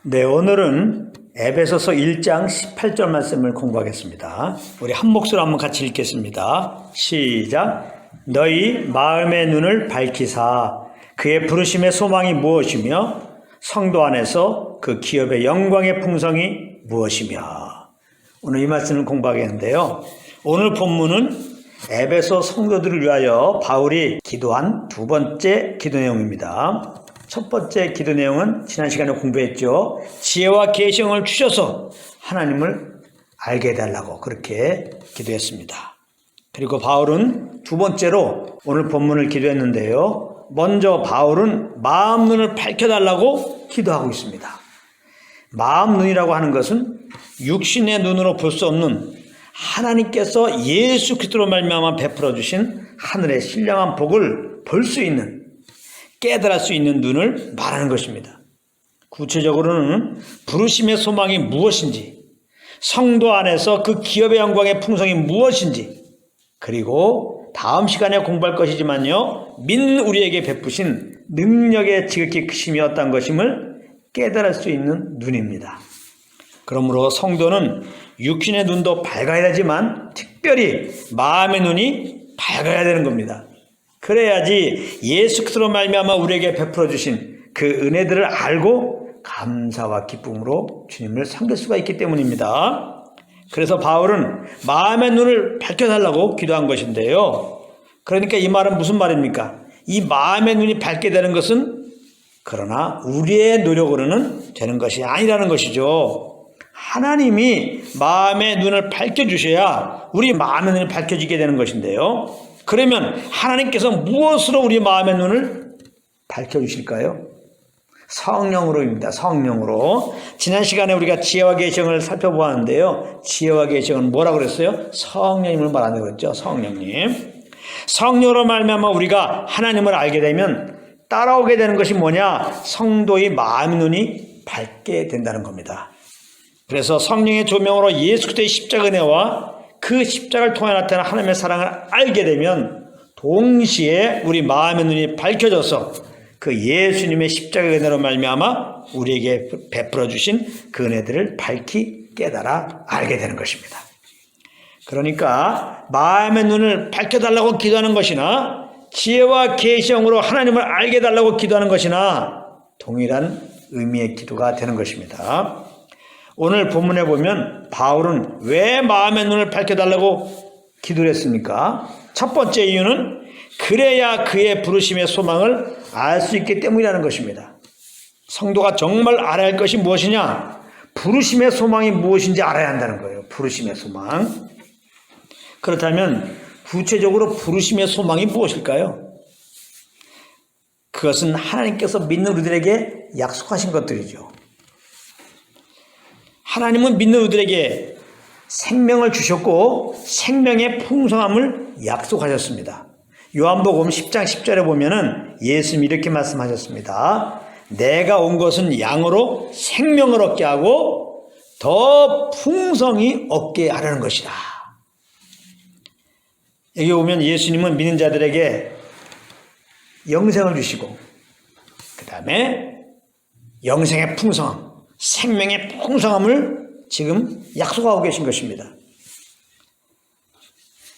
네, 오늘은 에베소서 1장 18절 말씀을 공부하겠습니다. 우리 한 목소리로 한번 같이 읽겠습니다. 시작. 너희 마음의 눈을 밝히사 그의 부르심의 소망이 무엇이며 성도 안에서 그 기업의 영광의 풍성이 무엇이며. 오늘 이 말씀을 공부하겠는데요. 오늘 본문은 에베소 성도들을 위하여 바울이 기도한 두 번째 기도 내용입니다. 첫 번째 기도 내용은 지난 시간에 공부했죠. 지혜와 계시형을 주셔서 하나님을 알게 해달라고 그렇게 기도했습니다. 그리고 바울은 두 번째로 오늘 본문을 기도했는데요. 먼저 바울은 마음 눈을 밝혀달라고 기도하고 있습니다. 마음 눈이라고 하는 것은 육신의 눈으로 볼 수 없는 하나님께서 예수 그리스도로 말미암아 베풀어 주신 하늘의 신령한 복을 볼 수 있는, 깨달을 수 있는 눈을 말하는 것입니다. 구체적으로는 부르심의 소망이 무엇인지, 성도 안에서 그 기업의 영광의 풍성이 무엇인지, 그리고 다음 시간에 공부할 것이지만요, 믿는 우리에게 베푸신 능력의 지극히 크심이 어떤 것임을 깨달을 수 있는 눈입니다. 그러므로 성도는 육신의 눈도 밝아야 되지만 특별히 마음의 눈이 밝아야 되는 겁니다. 그래야지 예수 그리스도로 말미암아 우리에게 베풀어 주신 그 은혜들을 알고 감사와 기쁨으로 주님을 섬길 수가 있기 때문입니다. 그래서 바울은 마음의 눈을 밝혀달라고 기도한 것인데요. 그러니까 이 말은 무슨 말입니까? 이 마음의 눈이 밝게 되는 것은 그러나 우리의 노력으로는 되는 것이 아니라는 것이죠. 하나님이 마음의 눈을 밝혀주셔야 우리 마음의 눈이 밝혀지게 되는 것인데요. 그러면 하나님께서 무엇으로 우리 마음의 눈을 밝혀주실까요? 성령으로입니다. 성령으로. 지난 시간에 우리가 지혜와 계시형을 살펴보았는데요. 지혜와 계시형은 뭐라고 그랬어요? 성령님을 말하는 거죠. 성령님. 성령으로 말미암아 우리가 하나님을 알게 되면 따라오게 되는 것이 뭐냐? 성도의 마음의 눈이 밝게 된다는 겁니다. 그래서 성령의 조명으로 예수 그리스도의 십자가 은혜와 그 십자가를 통해 나타난 하나님의 사랑을 알게 되면 동시에 우리 마음의 눈이 밝혀져서 그 예수님의 십자가의 은혜로 말미암아 우리에게 베풀어 주신 그 은혜들을 밝히 깨달아 알게 되는 것입니다. 그러니까 마음의 눈을 밝혀달라고 기도하는 것이나 지혜와 계시형으로 하나님을 알게 해달라고 기도하는 것이나 동일한 의미의 기도가 되는 것입니다. 오늘 본문에 보면 바울은 왜 마음의 눈을 밝혀달라고 기도를 했습니까? 첫 번째 이유는 그래야 그의 부르심의 소망을 알 수 있기 때문이라는 것입니다. 성도가 정말 알아야 할 것이 무엇이냐? 부르심의 소망이 무엇인지 알아야 한다는 거예요. 부르심의 소망. 그렇다면 구체적으로 부르심의 소망이 무엇일까요? 그것은 하나님께서 믿는 우리들에게 약속하신 것들이죠. 하나님은 믿는 우리들에게 생명을 주셨고 생명의 풍성함을 약속하셨습니다. 요한복음 10장 10절에 보면은 예수님이 이렇게 말씀하셨습니다. 내가 온 것은 양으로 생명을 얻게 하고 더 풍성히 얻게 하려는 것이다. 여기 보면 예수님은 믿는 자들에게 영생을 주시고 그 다음에 영생의 풍성함, 생명의 풍성함을 지금 약속하고 계신 것입니다.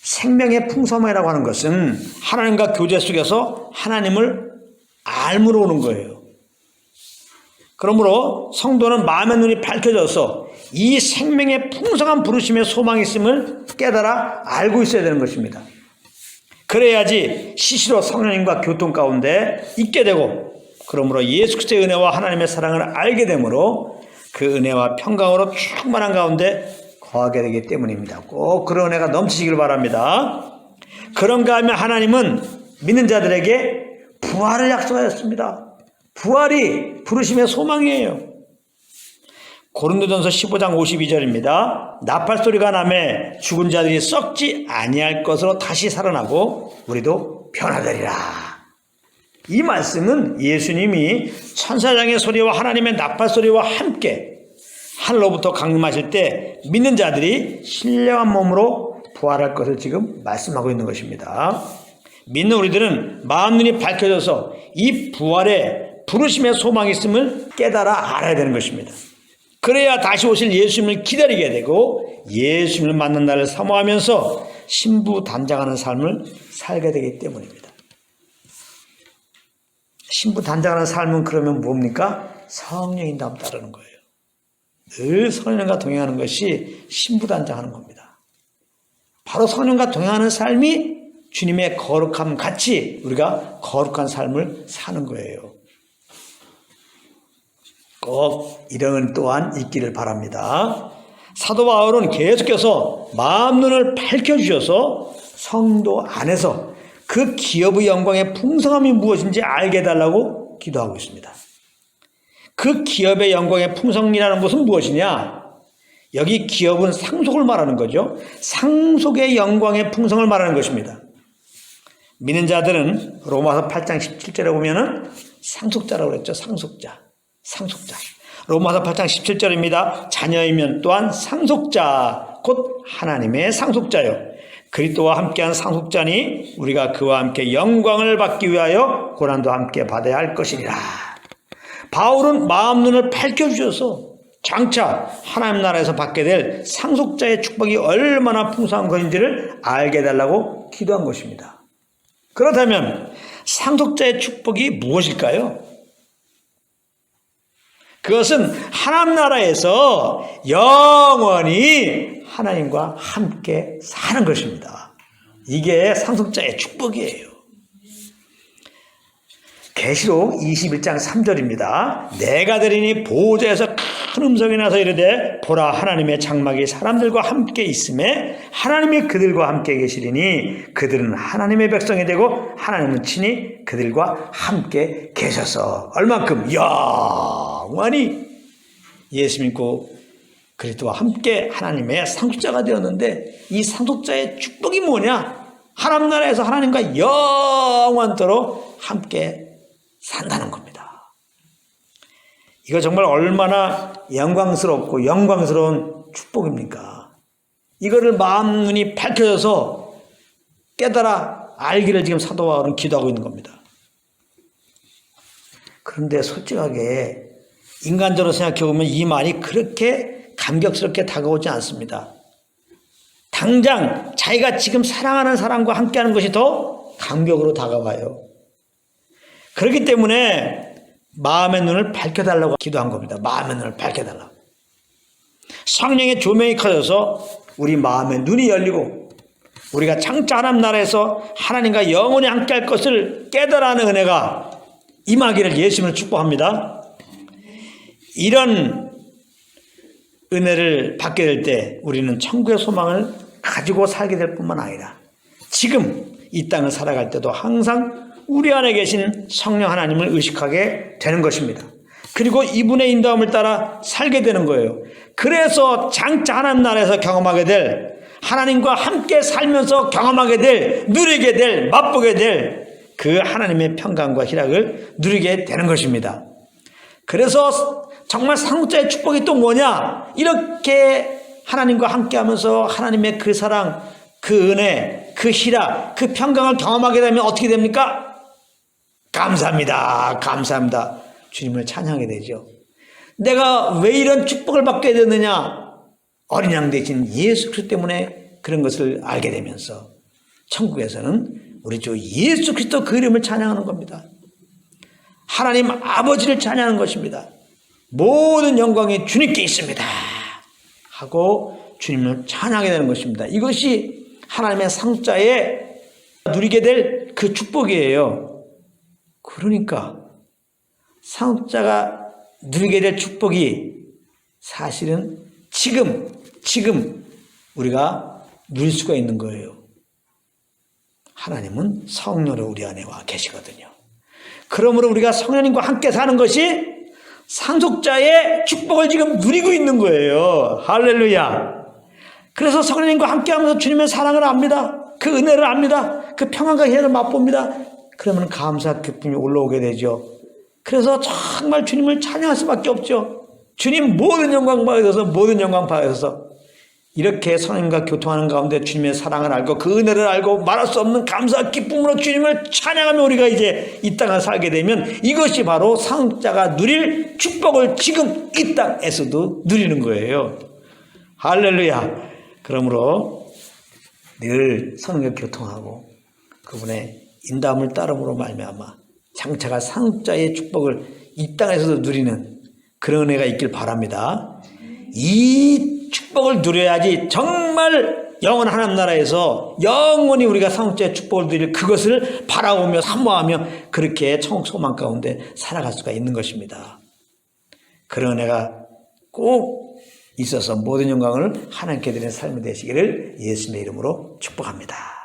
생명의 풍성함이라고 하는 것은 하나님과 교제 속에서 하나님을 알므로 오는 거예요. 그러므로 성도는 마음의 눈이 밝혀져서 이 생명의 풍성한 부르심의 소망이 있음을 깨달아 알고 있어야 되는 것입니다. 그래야지 시시로 성령님과 교통 가운데 있게 되고 그러므로 예수 그리스도의 은혜와 하나님의 사랑을 알게 되므로 그 은혜와 평강으로 충만한 가운데 거하게 되기 때문입니다. 꼭 그런 은혜가 넘치시길 바랍니다. 그런가 하면 하나님은 믿는 자들에게 부활을 약속하였습니다. 부활이 부르심의 소망이에요. 고린도전서 15장 52절입니다. 나팔소리가 나매 죽은 자들이 썩지 아니할 것으로 다시 살아나고 우리도 변화되리라. 이 말씀은 예수님이 천사장의 소리와 하나님의 나팔소리와 함께 하늘로부터 강림하실 때 믿는 자들이 신령한 몸으로 부활할 것을 지금 말씀하고 있는 것입니다. 믿는 우리들은 마음 눈이 밝혀져서 이 부활의 부르심의 소망이 있음을 깨달아 알아야 되는 것입니다. 그래야 다시 오실 예수님을 기다리게 되고 예수님을 만난 날을 사모하면서 신부단장하는 삶을 살게 되기 때문입니다. 신부단장하는 삶은 그러면 뭡니까? 성령의 인도함 따르는 거예요. 늘 성령과 동행하는 것이 신부단장하는 겁니다. 바로 성령과 동행하는 삶이 주님의 거룩함 같이 우리가 거룩한 삶을 사는 거예요. 꼭 이런 또한 있기를 바랍니다. 사도 바울은 계속해서 마음 눈을 밝혀주셔서 성도 안에서 그 기업의 영광의 풍성함이 무엇인지 알게 해달라고 기도하고 있습니다. 그 기업의 영광의 풍성이라는 것은 무엇이냐? 여기 기업은 상속을 말하는 거죠. 상속의 영광의 풍성을 말하는 것입니다. 믿는 자들은 로마서 8장 17절에 보면은 상속자라고 그랬죠. 상속자. 로마서 8장 17절입니다. 자녀이면 또한 상속자, 곧 하나님의 상속자요. 그리스도와 함께한 상속자니 우리가 그와 함께 영광을 받기 위하여 고난도 함께 받아야 할 것이니라. 바울은 마음 눈을 밝혀주셔서 장차 하나님 나라에서 받게 될 상속자의 축복이 얼마나 풍성한 것인지를 알게 해달라고 기도한 것입니다. 그렇다면 상속자의 축복이 무엇일까요? 그것은 하나님 나라에서 영원히 하나님과 함께 사는 것입니다. 이게 상속자의 축복이에요. 계시록 21장 3절입니다. 내가 들으니 보호자에서 큰 음성이 나서 이르되 보라 하나님의 장막이 사람들과 함께 있음에 하나님이 그들과 함께 계시리니 그들은 하나님의 백성이 되고 하나님은 친히 그들과 함께 계셔서 얼만큼 영원히 예수 믿고 그리스도와 함께 하나님의 상속자가 되었는데 이 상속자의 축복이 뭐냐? 하나님 나라에서 하나님과 영원토록 함께 산다는 겁니다. 이거 정말 얼마나 영광스럽고 영광스러운 축복입니까? 이거를 마음 눈이 밝혀져서 깨달아 알기를 지금 사도 바울은 기도하고 있는 겁니다. 그런데 솔직하게 인간적으로 생각해 보면 이 말이 그렇게 감격스럽게 다가오지 않습니다. 당장 자기가 지금 사랑하는 사람과 함께하는 것이 더 감격으로 다가와요. 그렇기 때문에 마음의 눈을 밝혀달라고 기도한 겁니다. 마음의 눈을 밝혀달라고. 성령의 조명이 커져서 우리 마음의 눈이 열리고 우리가 장차 하나님 나라에서 하나님과 영원히 함께할 것을 깨달아하는 은혜가 임하기를 예수님을 축복합니다. 이런 은혜를 받게 될 때 우리는 천국의 소망을 가지고 살게 될 뿐만 아니라 지금 이 땅을 살아갈 때도 항상 우리 안에 계신 성령 하나님을 의식하게 되는 것입니다. 그리고 이분의 인도함을 따라 살게 되는 거예요. 그래서 장차 하나님 나라에서 경험하게 될 하나님과 함께 살면서 경험하게 될 누리게 될 맛보게 될 그 하나님의 평강과 희락을 누리게 되는 것입니다. 그래서 정말 상속자의 축복이 또 뭐냐? 이렇게 하나님과 함께 하면서 하나님의 그 사랑, 그 은혜, 그 희락, 그 평강을 경험하게 되면 어떻게 됩니까? 감사합니다. 감사합니다. 주님을 찬양하게 되죠. 내가 왜 이런 축복을 받게 됐느냐? 어린 양 대신 예수 그리스도 때문에 그런 것을 알게 되면서 천국에서는 우리 주 예수 그리스도 그 이름을 찬양하는 겁니다. 하나님 아버지를 찬양하는 것입니다. 모든 영광이 주님께 있습니다. 하고 주님을 찬양하게 되는 것입니다. 이것이 하나님의 상속자에 누리게 될 그 축복이에요. 그러니까 상속자가 누리게 될 축복이 사실은 지금 우리가 누릴 수가 있는 거예요. 하나님은 성령으로 우리 안에 와 계시거든요. 그러므로 우리가 성령님과 함께 사는 것이 상속자의 축복을 지금 누리고 있는 거예요. 할렐루야. 그래서 성령님과 함께하면서 주님의 사랑을 압니다. 그 은혜를 압니다. 그 평안과 희락을 맛봅니다. 그러면 감사 기쁨이 올라오게 되죠. 그래서 정말 주님을 찬양할 수밖에 없죠. 주님 모든 영광 받으셔서 모든 영광 받으셔서 이렇게 선생님과 교통하는 가운데 주님의 사랑을 알고 그 은혜를 알고 말할 수 없는 감사와 기쁨으로 주님을 찬양하며 우리가 이제 이 땅을 살게 되면 이것이 바로 상속자가 누릴 축복을 지금 이 땅에서도 누리는 거예요. 할렐루야. 그러므로 늘 선생님과 교통하고 그분의 인도함을 따름으로 말미암아 장차가 상속자의 축복을 이 땅에서도 누리는 그런 은혜가 있길 바랍니다. 이 축복을 누려야지 정말 영원한 하나님 나라에서 영원히 우리가 상속자의 축복을 누릴 그것을 바라보며 사모하며 그렇게 천국 소망 가운데 살아갈 수가 있는 것입니다. 그런 은혜가 꼭 있어서 모든 영광을 하나님께 드리는 삶이 되시기를 예수님의 이름으로 축복합니다.